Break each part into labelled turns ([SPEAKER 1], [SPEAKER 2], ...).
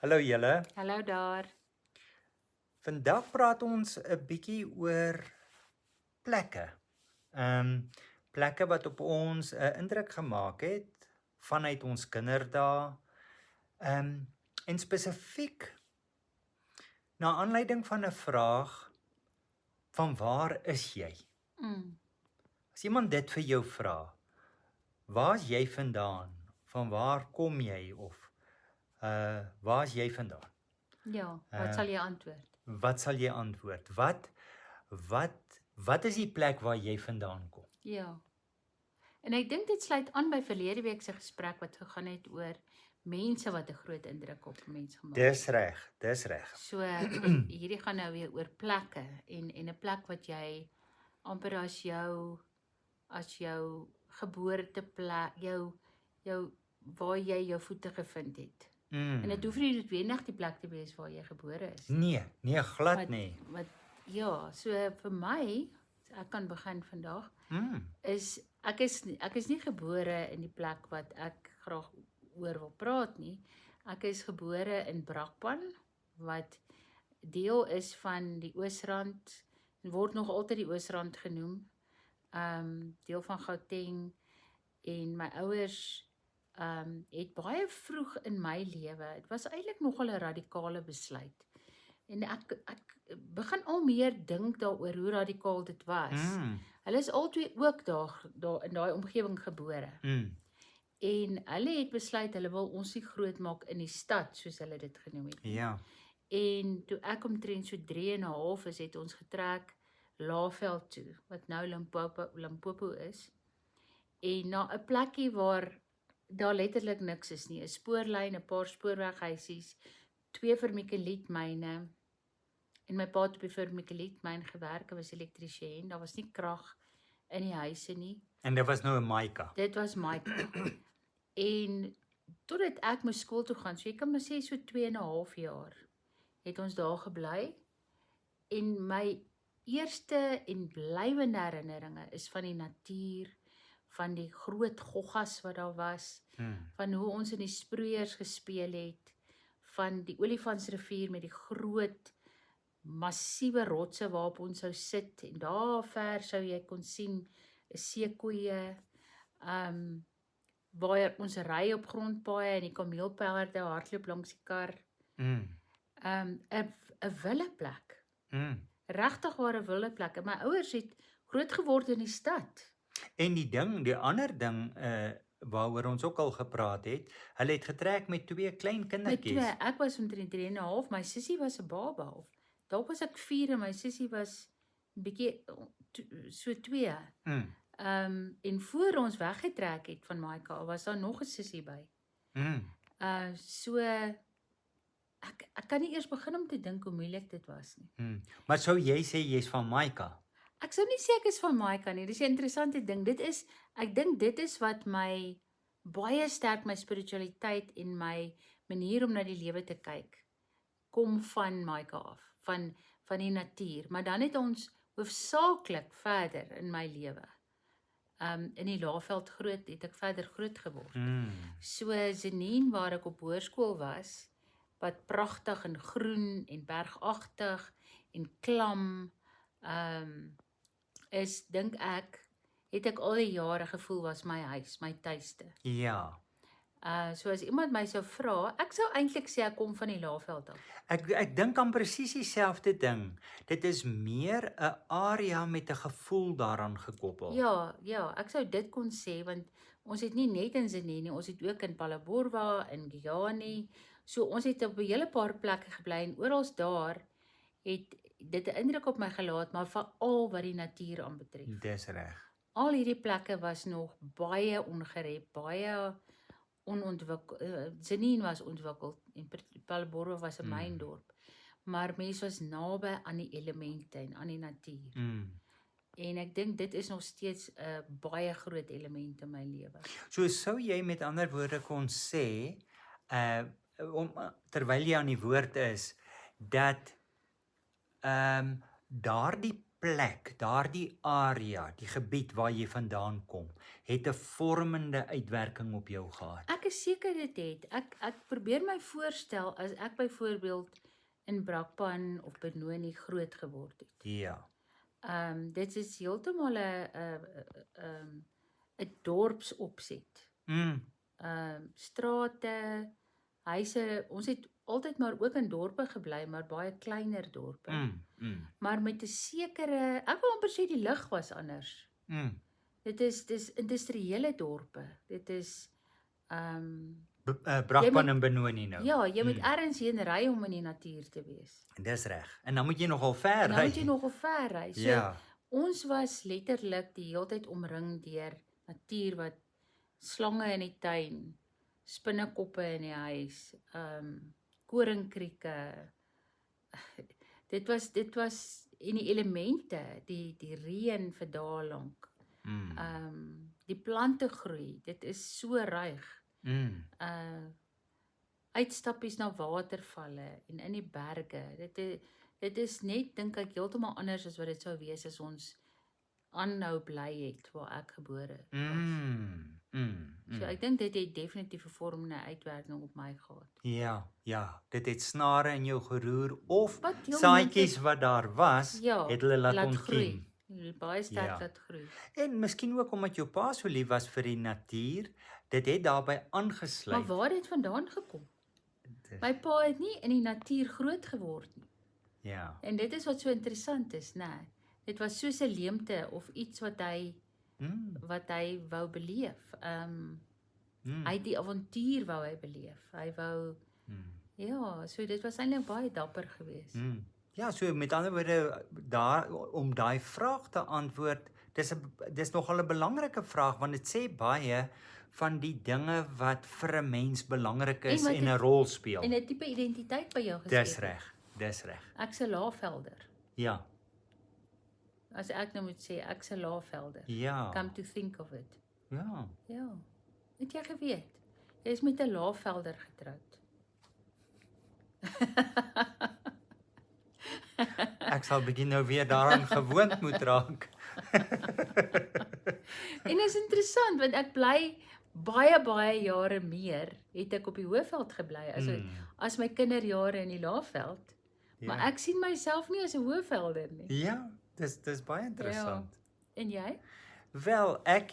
[SPEAKER 1] Hallo julle.
[SPEAKER 2] Hallo daar.
[SPEAKER 1] Vandag praat ons 'n bietjie oor plekke. Plekke wat op ons 'n indruk gemaak het vanuit ons kinderdae. En spesifiek na aanleiding van 'n vraag van waar is jy? As iemand dit vir jou vra, waar is jy vandaan? Van waar kom jy of waar is jy vandaan?
[SPEAKER 2] Ja, wat sal jy antwoord?
[SPEAKER 1] Wat sal jy antwoord? Wat is die plek waar jy vandaan kom?
[SPEAKER 2] Ja. En ek dink dit sluit aan by verlede week se gesprek wat gegaan het oor mense wat 'n groot indruk op mense gemaak het.
[SPEAKER 1] Dis reg.
[SPEAKER 2] So hierdie gaan nou weer oor plekke en 'n plek wat jy amper as jou geboorteplek, jou waar jy jou voete gevind het. En dit hoef nie noodwendig die plek te wees waar jy gebore is.
[SPEAKER 1] Nee, glad nie.
[SPEAKER 2] Ja, so vir my, ek kan begin vandag, ek is nie gebore in die plek wat ek graag oor wil praat nie. Ek is gebore in Brakpan, wat deel is van die Oosrand, word nog altyd die Oosrand genoem, deel van Gauteng, en my ouers het baie vroeg in my lewe, het was eintlik nogal 'n radikale besluit. En ek begin al meer dink daaroor hoe radikaal dit was. Hulle is albei ook daar in daai omgewing gebore. En hulle het besluit hulle wil ons nie groot maak in die stad soos hulle dit genoem het.
[SPEAKER 1] Ja.
[SPEAKER 2] En toe ek omtrent so 3 en 'n half is, het ons getrek Laagveld toe, wat nou Limpopo is. En na 'n plekkie waar daar letterlik niks is nie, 'n spoorlyn, 'n paar spoorweghuisies, 2 vermikelietmyne. En my pa het op die vermikelietmyn gewerk, hy was elektriesien, daar was nie krag in die huise nie.
[SPEAKER 1] En dit was nou 'n Maika.
[SPEAKER 2] Dit was Maika. En totdat ek my skool toe gaan, so jy kan maar sê so 2 en 'n half jaar, het ons daar gebly. En my eerste en blywende herinneringe is van die natuur, van die groot goggas wat daar was, van hoe ons in die sproeiers gespeel het, van die Olifantsrivier met die groot massiewe rotse waarop ons sou sit, en daar ver sou jy kon sien 'n seekoeie, waar ons ry op grondpaaie en die kameelperde hardloop langs die kar. 'n wilde plek. Regtig waar 'n wilde plek. En my ouers het groot geword in die stad.
[SPEAKER 1] En die ander ding waaroor ons ook al gepraat het, hulle het getrek met 2 klein kindertjies.
[SPEAKER 2] Met 2, ek was omtrent 3 en 'n half, my sussie was 'n baba, of dalk was ek 4 en my sussie was 'n bietjie so 2. En voor ons weggetrek het van Maika, was daar nog 'n sussie by. So ek kan nie eers begin om te dink hoe moeilik dit was nie.
[SPEAKER 1] Maar sou jy sê jy's van Maika?
[SPEAKER 2] Ek sou nie sê ek is van Maika nie. Dis 'n interessante ding. Ek dink dit is wat my baie sterk my spiritualiteit en my manier om na die lewe te kyk kom van Maika af, van die natuur. Maar dan het ons hoofsaaklik verder in my lewe in die Laagveld het ek verder groot geword. So Zenien, waar ek op hoërskool was, wat pragtig en groen en bergagtig en klam is, dink ek, het ek al die jare gevoel was my huis, my tuiste.
[SPEAKER 1] Ja.
[SPEAKER 2] So as iemand my sou vra, ek sou eintlik sê ek kom van die Laagveld af.
[SPEAKER 1] Ek dink aan presies dieselfde ding. Dit is meer 'n area met 'n gevoel daaraan gekoppel.
[SPEAKER 2] Ja, ek sou dit kon sê, want ons het nie net in Zenien nie, ons het ook in Phalaborwa, in Giyani. So ons het op 'n hele paar plekke gebly en oral daar het dit 'n indruk op my gelaat, maar veral wat die natuur aanbetref.
[SPEAKER 1] Dis reg.
[SPEAKER 2] Al hierdie plekke was nog baie ongerep, baie onontwikkel. Zenien was ontwikkeld en Phalaborwa was 'n myndorp. Maar mense was naby aan die elemente en aan die natuur. En ek dink dit is nog steeds 'n baie groot element in my lewe.
[SPEAKER 1] So sou jy met ander woorde kon sê, terwyl jy aan die woord is, dat daardie plek, daardie area, die gebied waar jy vandaan kom, het 'n vormende uitwerking op jou gehad?
[SPEAKER 2] Ek is seker dit het. Ek probeer my voorstel as ek byvoorbeeld in Brakpan of Benoni groot geword het.
[SPEAKER 1] Ja.
[SPEAKER 2] Dit is heeltemal 'n dorpsopset. Strate, huise, ons het altyd maar ook in dorpe gebly, maar baie kleiner dorpe. Maar met 'n sekere, ek wil amper sê die lig was anders. Dis industriële dorpe. Dit is
[SPEAKER 1] Brakpan en Benoni nou.
[SPEAKER 2] Ja, jy moet ergens heen ry om in die natuur te wees.
[SPEAKER 1] Dis reg. En dan moet jy nogal ver
[SPEAKER 2] En dan
[SPEAKER 1] ry.
[SPEAKER 2] moet jy nogal ver ry. So
[SPEAKER 1] Ja.
[SPEAKER 2] ons was letterlik die hele tyd omring deur natuur, wat slange in die tuin, spinnekoppe in die huis, koringkrieke. Dit was en die elemente, die reën vir dae lank. Die plante groei. Dit is so ryk. Uitstappies na watervalle en in die berge. Dit is net, dink ek, heeltemal anders as wat dit sou wees as ons aanhou bly het waar ek gebore was. So ek dink dit het definitief 'n vormende uitwerking op my gehad.
[SPEAKER 1] Ja, dit het snare in jou geroer of
[SPEAKER 2] Wat heel
[SPEAKER 1] saadjies wat daar was,
[SPEAKER 2] Ja,
[SPEAKER 1] het hulle laat
[SPEAKER 2] laat
[SPEAKER 1] ontkiem.
[SPEAKER 2] groei. Baie sterk
[SPEAKER 1] Ja.
[SPEAKER 2] laat groei.
[SPEAKER 1] En miskien ook omdat jou pa so lief was vir die natuur, dit het daarbey
[SPEAKER 2] Maar
[SPEAKER 1] aangesluit.
[SPEAKER 2] waar het dit vandaan gekom?
[SPEAKER 1] Dis-
[SPEAKER 2] My pa het nie in die natuur groot geword nie.
[SPEAKER 1] Ja.
[SPEAKER 2] En dit is wat so interessant is, né? Dit was soos 'n leemte of iets wat hy wou beleef. Hy het die avontuur wou hy beleef. Hy wou ja, so dit was eintlik baie dapper geweest.
[SPEAKER 1] Ja, so met ander woorde, om daai vraag te antwoord, dis nogal 'n belangrike vraag, want dit sê baie van die dinge wat vir 'n mens belangrik is en 'n rol speel.
[SPEAKER 2] En 'n tipe identiteit by jou geskep.
[SPEAKER 1] Dis reg.
[SPEAKER 2] Ek's 'n Laagvelder.
[SPEAKER 1] Ja.
[SPEAKER 2] As ek nou moet sê ek's 'n Laagvelder.
[SPEAKER 1] Ja.
[SPEAKER 2] Come to think of it.
[SPEAKER 1] Ja.
[SPEAKER 2] Ja. Het jy geweet? Jy is met 'n Laagvelder getroud.
[SPEAKER 1] Ek sal begin nou weer daaraan gewoond moet raak.
[SPEAKER 2] En is interessant want ek bly baie jare meer het ek op die Hoëveld gebly as my kinderjare in die Laagveld. Maar ek sien myself nie as 'n Hoëvelder nie.
[SPEAKER 1] Ja, dis baie interessant.
[SPEAKER 2] Ja. En jy?
[SPEAKER 1] Wel, ek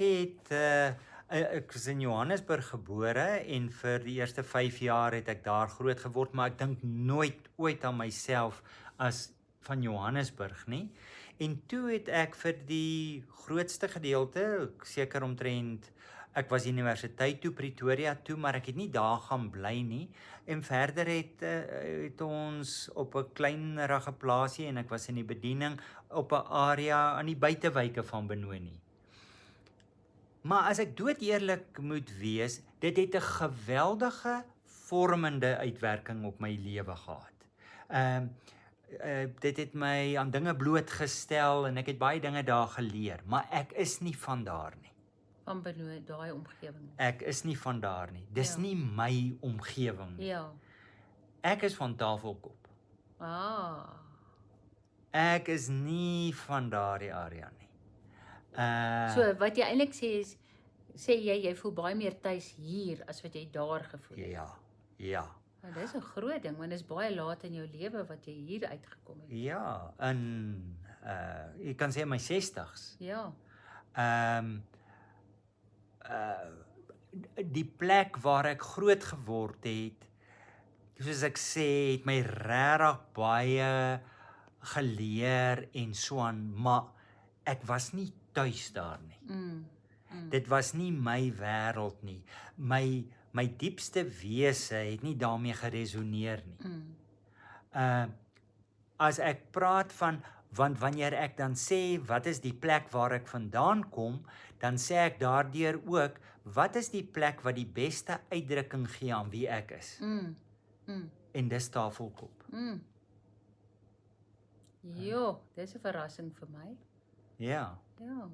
[SPEAKER 1] was in Johannesburg gebore en vir die eerste 5 jaar het ek daar groot geword, maar ek dink nooit ooit aan myself as van Johannesburg nie. En toe het ek vir die grootste gedeelte, seker omtrent, ek was universiteit toe, Pretoria toe, maar ek het nie daar gaan bly nie. En verder het ons op 'n kleinerige plaasie en ek was in die bediening op 'n area aan die buitewyke van Benoni. Maar as ek doodeerlik moet wees, dit het 'n geweldige vormende uitwerking op my lewe gehad. Dit het my aan dinge blootgestel en ek het baie dinge daar geleer, maar ek is nie van daar nie.
[SPEAKER 2] Van Benoni, daai omgewing.
[SPEAKER 1] Ek is nie van daar nie. Dis nie my omgewing nie.
[SPEAKER 2] Ja.
[SPEAKER 1] Ek is van Tafelkop. Ek is nie van daardie area nie.
[SPEAKER 2] So wat jy eintlik sê jy voel baie meer tuis hier as wat jy daar gevoel het.
[SPEAKER 1] Ja.
[SPEAKER 2] Nou, dis 'n groot ding want dit is baie laat in jou lewe wat jy hier uitgekom het.
[SPEAKER 1] Ja, in jy kan sê my 60's.
[SPEAKER 2] Ja.
[SPEAKER 1] Die plek waar ek groot geword het, soos ek sê, het my regtig baie geleer en so aan, maar ek was nie tuis daar nie. Dit was nie my wêreld nie. My diepste wese het nie daarmee geresoneer nie. As ek praat van, want wanneer ek dan sê wat is die plek waar ek vandaan kom, dan sê ek daardeur ook wat is die plek wat die beste uitdrukking gee aan wie ek is. En dis Tafelkop.
[SPEAKER 2] Jo, dis 'n verrassing vir my.
[SPEAKER 1] Ja.
[SPEAKER 2] 'n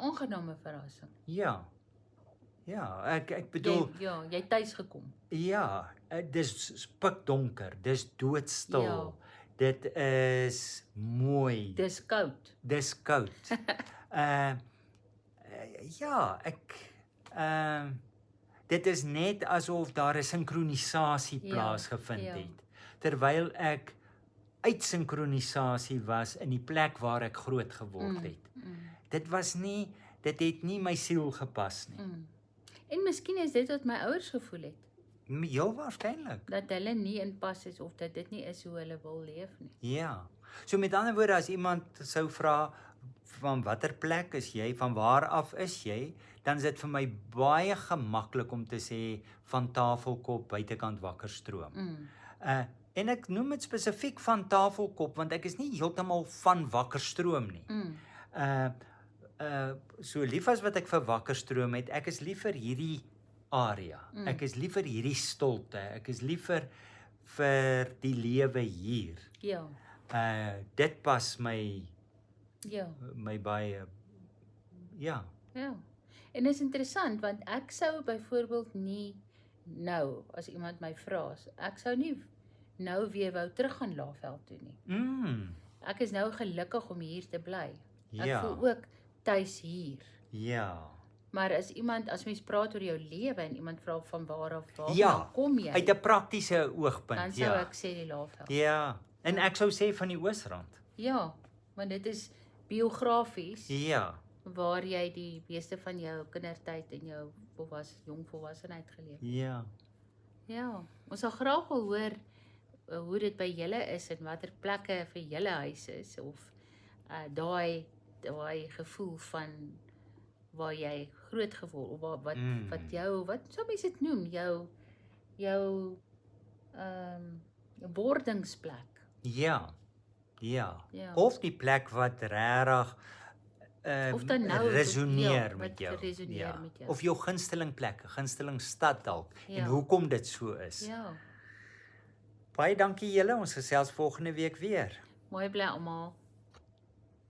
[SPEAKER 2] Ongename verrassing.
[SPEAKER 1] Ja, ek bedoel
[SPEAKER 2] jy het tuis gekom.
[SPEAKER 1] Ja, dis pikdonker, dis doodstil. Dit is mooi.
[SPEAKER 2] Dis koud.
[SPEAKER 1] Dis koud. Ja, dit is net asof daar 'n sinkronisasie plaasgevind het. Terwyl ek uitsinkronisasie was in die plek waar ek groot geword het. Dit het nie my siel gepas nie.
[SPEAKER 2] En miskien is dit wat my ouers gevoel het.
[SPEAKER 1] Heel waarskynlik.
[SPEAKER 2] Dat hulle nie inpas is of dat dit nie is hoe hulle wil leef nie.
[SPEAKER 1] Ja. So met ander woorde, as iemand sou vra van watter plek is jy, van waar af is jy, dan is dit vir my baie gemaklik om te sê van Tafelkop buitekant Wakkerstroom. En ek noem dit spesifiek van Tafelkop want ek is nie heeltemal van Wakkerstroom nie. So lief as wat ek vir Wakkerstroom het, ek is lief vir hierdie area. Ek is lief vir hierdie stilte. Ek is lief vir die lewe hier.
[SPEAKER 2] Ja.
[SPEAKER 1] Dit pas my baie ja.
[SPEAKER 2] En is interessant want ek sou byvoorbeeld nie nou as iemand my vra, ek sou nie nou weer wou terug gaan Laagveld toe nie. Ek is nou gelukkig om hier te bly. Ek voel ook tuis hier.
[SPEAKER 1] Ja.
[SPEAKER 2] Maar as mens praat oor jou lewe en iemand vra van waar af kom jy?
[SPEAKER 1] Uit 'n praktiese oogpunt,
[SPEAKER 2] dan sou ek sê die Laagveld.
[SPEAKER 1] Ja. En ek sou sê van die Oosrand.
[SPEAKER 2] Ja, want dit is biografies.
[SPEAKER 1] Ja.
[SPEAKER 2] Waar jy die meeste van jou kindertyd en jou jong volwassenheid geleef. Ja, ons sal graag wil hoor hoe dit by julle is en watter plekke vir julle huis is of daai gevoel van waar jy groot geword of wat sou mense dit noem, jou bordingsplek.
[SPEAKER 1] Ja. Of die plek wat regtig
[SPEAKER 2] of dan nou
[SPEAKER 1] resoneer met jou. Of jou gunsteling plek, gunsteling stad dalk en hoekom dit so is.
[SPEAKER 2] Ja.
[SPEAKER 1] Baie dankie julle, ons gesels volgende week weer.
[SPEAKER 2] Mooi bly almal.